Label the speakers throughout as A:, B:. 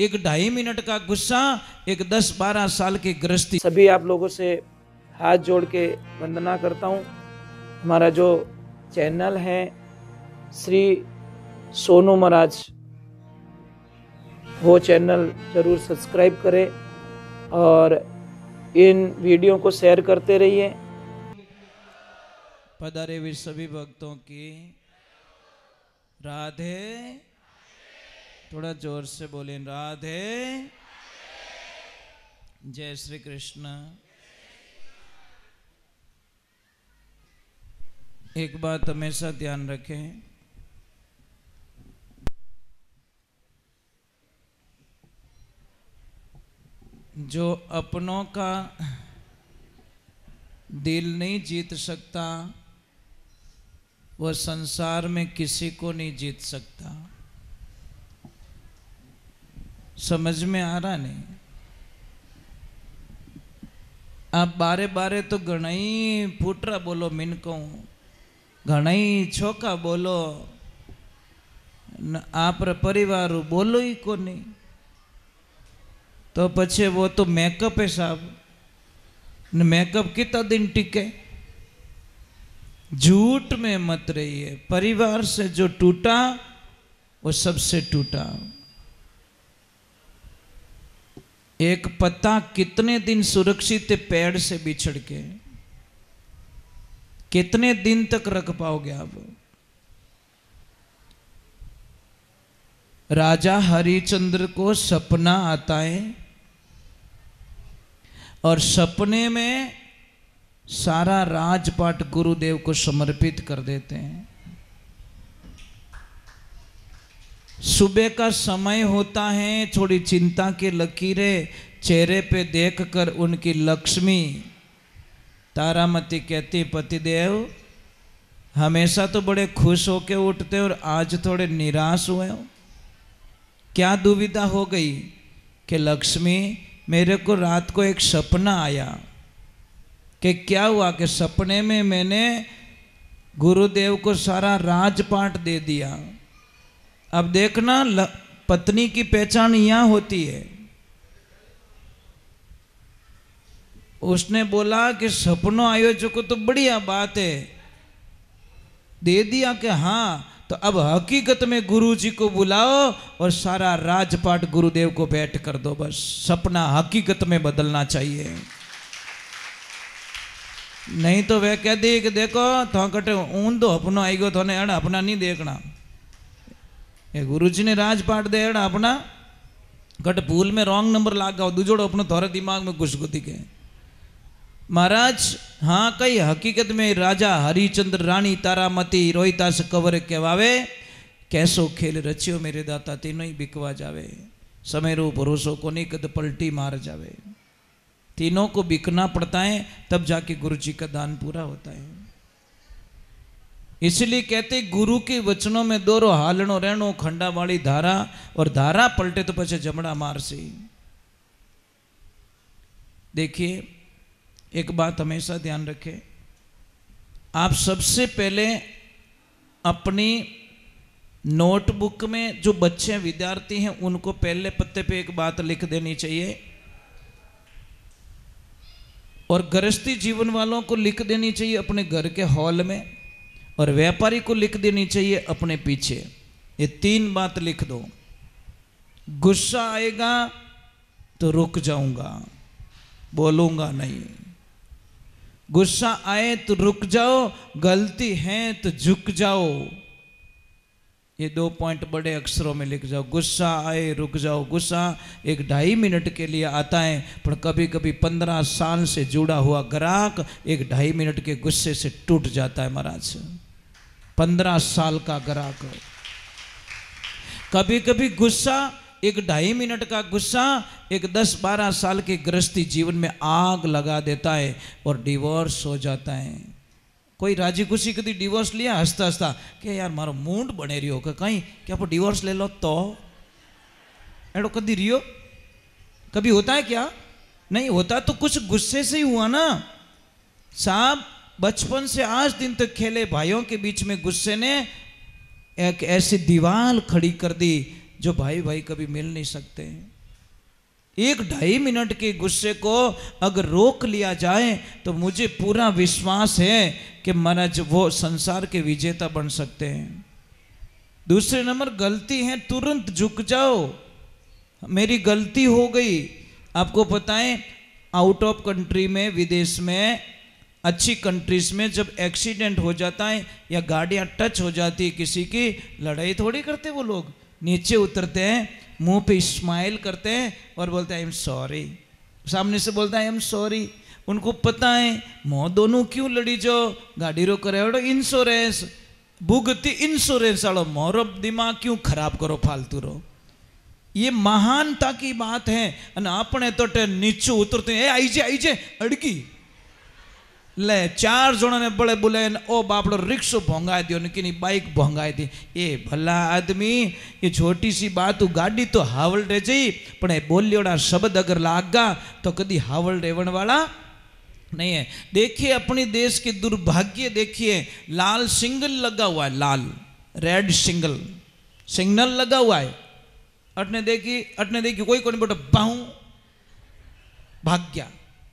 A: एक 2.5 मिनट का गुस्सा एक 10-12 साल की गृहस्थी।
B: सभी आप लोगों से हाथ जोड़ के वंदना करता हूँ। हमारा जो चैनल है श्री सोनू महाराज, वो चैनल जरूर सब्सक्राइब करें और इन वीडियो को शेयर करते रहिए।
A: पधारे हुए सभी भक्तों की राधे, थोड़ा जोर से बोलें राधे। जय श्री कृष्ण। एक बात हमेशा ध्यान रखें, जो अपनों का दिल नहीं जीत सकता वह संसार में किसी को नहीं जीत सकता। समझ में आ रहा नहीं? आप बारे बारे तो घणाई फूटरा बोलो, मिनको घणाई छोका बोलो, आप परिवार बोलो ही को नहीं, तो पछे वो तो मेकअप है साहब। मेकअप कितना दिन टिके? झूठ में मत रहिए। परिवार से जो टूटा वो सबसे टूटा। एक पत्ता कितने दिन सुरक्षित है पेड़ से बिछड़ के? कितने दिन तक रख पाओगे आप? राजा हरिश्चंद्र को सपना आता है और सपने में सारा राजपाट गुरुदेव को समर्पित कर देते हैं। सुबह का समय होता है, थोड़ी चिंता की लकीरें चेहरे पे देखकर उनकी लक्ष्मी तारामती कहती, पतिदेव हमेशा तो बड़े खुश होके उठते और आज थोड़े निराश हुए हो, क्या दुविधा हो गई? कि लक्ष्मी मेरे को रात को एक सपना आया। कि क्या हुआ? कि सपने में मैंने गुरुदेव को सारा राजपाट दे दिया। अब देखना पत्नी की पहचान यहां होती है। उसने बोला कि सपनों आयोजक को तो बढ़िया बात है, दे दिया कि हाँ, तो अब हकीकत में गुरुजी को बुलाओ और सारा राजपाट गुरुदेव को भेंट कर दो। बस सपना हकीकत में बदलना चाहिए। नहीं तो वह कह दी कि देखो तो कटे ऊंधो अपनो आई गयो, थोने एड़ा अपना नहीं देखना। ये गुरुजी ने राजपाट दे एड़ा अपना कट भूल में रॉन्ग नंबर लागा दूजोड़ो अपनो थोड़े दिमाग में घुस गुती के। महाराज हाँ, कई हकीकत में राजा हरिश्चंद्र रानी तारामती रोहितास कंवर कहवावे, कैसो खेल रचियो मेरे दाता तीनों ही बिकवा जावे, समय रो भरोसो को नहीं कद पलटी मार जावे। तीनों को बिकना पड़ता है तब जाके गुरु जी का दान पूरा होता है। इसलिए कहते गुरु के वचनों में दोरो हालनो रहनो खंडा वाली धारा, और धारा पलटे तो पछे जमड़ा मार से। देखिए एक बात हमेशा ध्यान रखें, आप सबसे पहले अपनी नोटबुक में जो बच्चे विद्यार्थी हैं उनको पहले पत्ते पे एक बात लिख देनी चाहिए, और गृहस्थी जीवन वालों को लिख देनी चाहिए अपने घर के हॉल में, और व्यापारी को लिख देनी चाहिए अपने पीछे। ये 3 बात लिख दो। गुस्सा आएगा तो रुक जाऊंगा, बोलूंगा नहीं। गुस्सा आए तो रुक जाओ, गलती है तो झुक जाओ। ये 2 पॉइंट बड़े अक्षरों में लिख जाओ। गुस्सा आए रुक जाओ। गुस्सा एक 2.5 मिनट के लिए आता है, पर कभी कभी 15 साल से जुड़ा हुआ ग्राहक एक 2.5 मिनट के गुस्से से टूट जाता है। महाराज 15 साल का ग्राहक। कभी कभी गुस्सा एक 2.5 मिनट का गुस्सा एक 10-12 साल के गृहस्थी जीवन में आग लगा देता है और डिवोर्स हो जाता है। कोई राजी खुशी कभी डिवोर्स लिया हंसता हंसता कि यार मारो मूड बने रियो कि कहीं क्या आप डिवोर्स ले लो तो एडो कभी रियो कभी होता है क्या? नहीं होता। तो कुछ गुस्से से ही हुआ ना साहब। बचपन से आज दिन तक खेले भाइयों के बीच में गुस्से ने एक ऐसी दीवार खड़ी कर दी जो भाई भाई कभी मिल नहीं सकते। 1-2.5 मिनट के गुस्से को अगर रोक लिया जाए तो मुझे पूरा विश्वास है कि महाराज वो संसार के विजेता बन सकते हैं। दूसरे नंबर, गलती है तुरंत झुक जाओ, मेरी गलती हो गई। आपको पता है आउट ऑफ कंट्री में, विदेश में, अच्छी कंट्रीज में जब एक्सीडेंट हो जाता है या गाड़ियां टच हो जाती है किसी की, लड़ाई थोड़ी करते वो लोग, नीचे उतरते हैं, मुंह पे स्माइल करते हैं और बोलते हैं आई एम सॉरी। सामने से बोलता है आई एम सॉरी। उनको पता है मोह दोनों क्यों लड़ी जो गाड़ी रो करे इंश्योरेंस भुगती इंश्योरेंस वालों मोरो दिमाग क्यों खराब करो फालतू रो। ये महानता की बात है। अपने तो नीचे उतरते हैं आई जे अड़की ले 4 जणों ने बड़े बोले ओ बापड़ो रिक्शो भोंगाई दियो की बाइक भोंगाई दी। ये भला आदमी, ये छोटी सी बात गाड़ी तो हावल रह जाई, पण बोलियोड़ा शब्द अगर लागा तो कदी हावल रेवण वाला नहीं है। देखिए अपनी देश के दुर्भाग्य, देखिए लाल सिग्नल लगा हुआ है, लाल रेड सिग्नल लगा हुआ है। अटने देखी कोई कोई बेटा बाहू भाग गया।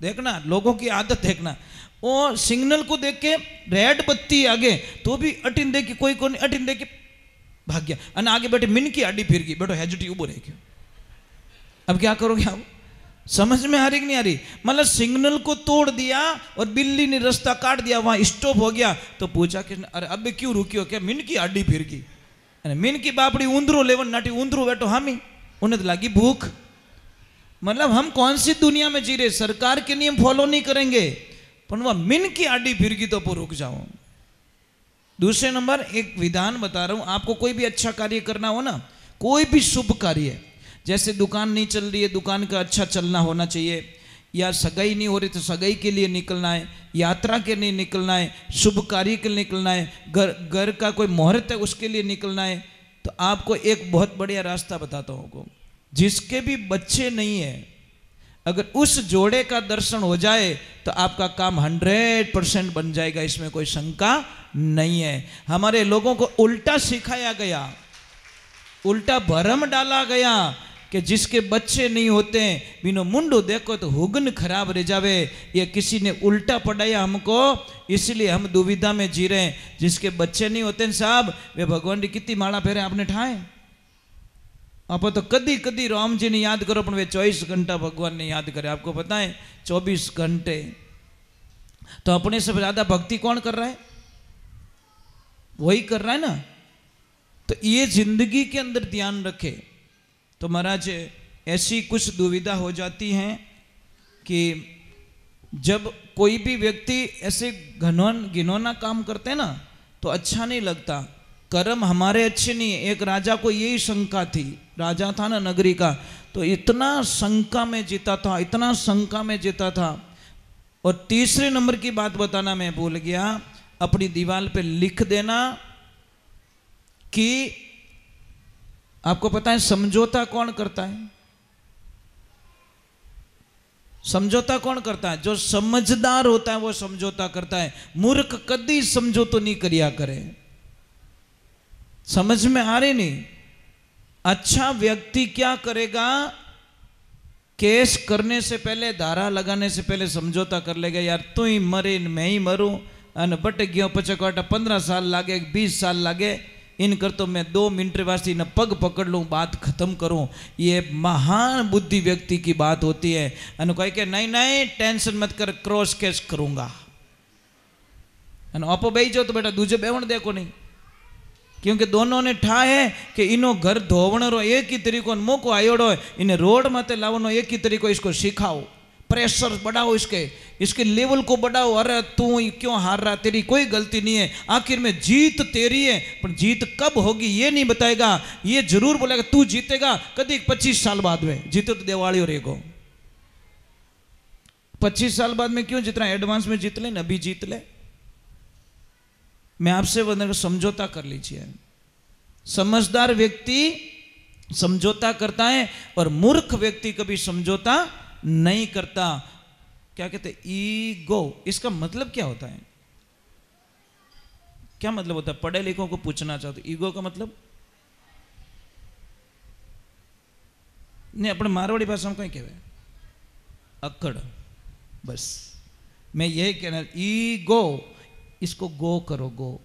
A: देखना लोगों की आदत देखना, वो सिग्नल को देख के रेड बत्ती आगे तो भी अटिन देखी कोई कोई अटिन देखी भाग गया, और आगे बैठे मिनकी आड़ी फिर गई, बैठो हेजिटी उबो रह गया। अब क्या करोगे आप? समझ में आ रही कि नहीं आ रही? मतलब सिग्नल को तोड़ दिया और बिल्ली ने रास्ता काट दिया, वहां स्टॉप हो गया। तो पूछा कि अरे अब क्यों रुकियो? क्या मिनकी आड़ी फिर गई? मिनकी बापड़ी ऊंधरो लेवन नाटी ऊंधरो बैठो हामी, उन्हें तो लगी भूख। मतलब हम कौन सी दुनिया में जी रहे? सरकार के नियम फॉलो नहीं करेंगे, पर वह मिन की आड़ी फिर गई तो रुक जाओ। दूसरे नंबर, एक विधान बता रहा हूं आपको, कोई भी अच्छा कार्य करना हो ना, कोई भी शुभ कार्य, जैसे दुकान नहीं चल रही है, दुकान का अच्छा चलना होना चाहिए, या सगाई नहीं हो रही तो सगाई के लिए निकलना है, यात्रा के लिए निकलना है, शुभ कार्य के लिए निकलना है, घर का कोई मुहूर्त है उसके लिए निकलना है, तो आपको एक बहुत बढ़िया रास्ता बताता हूँ। जिसके भी बच्चे नहीं है, अगर उस जोड़े का दर्शन हो जाए तो आपका काम 100% बन जाएगा, इसमें कोई शंका नहीं है। हमारे लोगों को उल्टा सिखाया गया, उल्टा भरम डाला गया कि जिसके बच्चे नहीं होते बिनो मुंडो देखो तो हुगन खराब रह जावे। ये किसी ने उल्टा पढ़ाया हमको, इसलिए हम दुविधा में जी रहे हैं। जिसके बच्चे नहीं होते साहब, वे भगवान की कितनी माला फेरे आपने ठाए। आप तो कदी कदी राम जी ने याद करो, पर वे 24 घंटा भगवान ने याद करे। आपको पता है 24 घंटे तो अपने से ज्यादा भक्ति कौन कर रहा है? वही कर रहा है ना। तो ये जिंदगी के अंदर ध्यान रखे। तो महाराज ऐसी कुछ दुविधा हो जाती है कि जब कोई भी व्यक्ति ऐसे घिनौना काम करते हैं ना तो अच्छा नहीं लगता। कर्म हमारे अच्छे नहीं है। एक राजा को यही शंका थी, राजा था ना नगरी का, तो इतना शंका में जीता था, इतना शंका में जीता था। और तीसरे नंबर की बात बताना मैं भूल गया, अपनी दीवार पे लिख देना कि आपको पता है समझौता कौन करता है? समझौता कौन करता है? जो समझदार होता है वो समझौता करता है। मूर्ख कदी समझौता नहीं करिया करे। समझ में आ रही नहीं? अच्छा व्यक्ति क्या करेगा? केस करने से पहले, धारा लगाने से पहले समझौता कर लेगा, यार तू ही मरे मैं ही मरूं, अन बट गयो पचकाटा 15 साल लागे 20 साल लागे, इन कर तो मैं 2 मिनट वास्ते न पग पकड़ लूँ, बात खत्म करूँ। ये महान बुद्धि व्यक्ति की बात होती है। अन कह के नहीं नहीं टेंशन मत कर, क्रॉस केस करूँगा। आपो बही जाओ तो बेटा दूजे बेवण देखो नहीं, क्योंकि दोनों ने ठा है कि इनो घर धोवण रो एक ही तरीको मौको आयोड़ो है, इन्हें रोड माते लावनो एक ही तरीको, इसको सिखाओ, प्रेशर बढ़ाओ, इसके लेवल को बढ़ाओ। अरे तू क्यों हार रहा, तेरी कोई गलती नहीं है, आखिर में जीत तेरी है, पर जीत कब होगी ये नहीं बताएगा। ये जरूर बोलेगा तू जीतेगा कभी 25 साल बाद में, जीते तो दिवाली और एगो 25 साल बाद में क्यों जितना एडवांस में जीत ले न, अभी जीत ले। मैं आपसे बंदर समझौता कर लीजिए। समझदार व्यक्ति समझौता करता है और मूर्ख व्यक्ति कभी समझौता नहीं करता। क्या कहते हैं? ईगो। इसका मतलब क्या होता है? क्या मतलब होता है? पढ़े लिखों को पूछना चाहते, ईगो का मतलब ने अपने मारवाड़ी भाषा में कहीं कहवे अकड़। बस मैं यही कहना, ई गो, इसको गो करो, गो।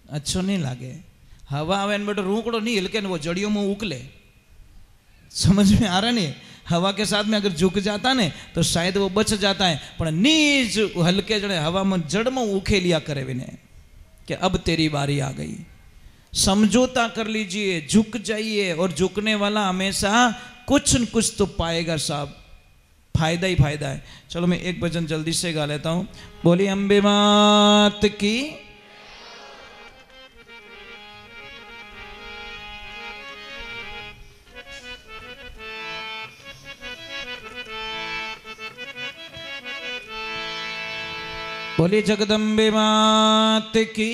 A: अच्छो नहीं लागे। हवा आवे बेटो रूकड़ो नहीं हिलके वो जड़ियों में उकले, समझ में आ रहा नहीं। हवा के साथ में अगर झुक जाता ने तो शायद वो बच जाता है, पर नीज हल्के जड़े हवा में जड़ में उखे लिया करे विने कि अब तेरी बारी आ गई। समझौता कर लीजिए, झुक जाइए, और झुकने वाला हमेशा कुछ न कुछ तो पाएगा साहब, फायदा ही फायदा है। चलो मैं एक भजन जल्दी से गा लेता हूं। बोली अम्बे मात की। बोली जगदम्बे मात की।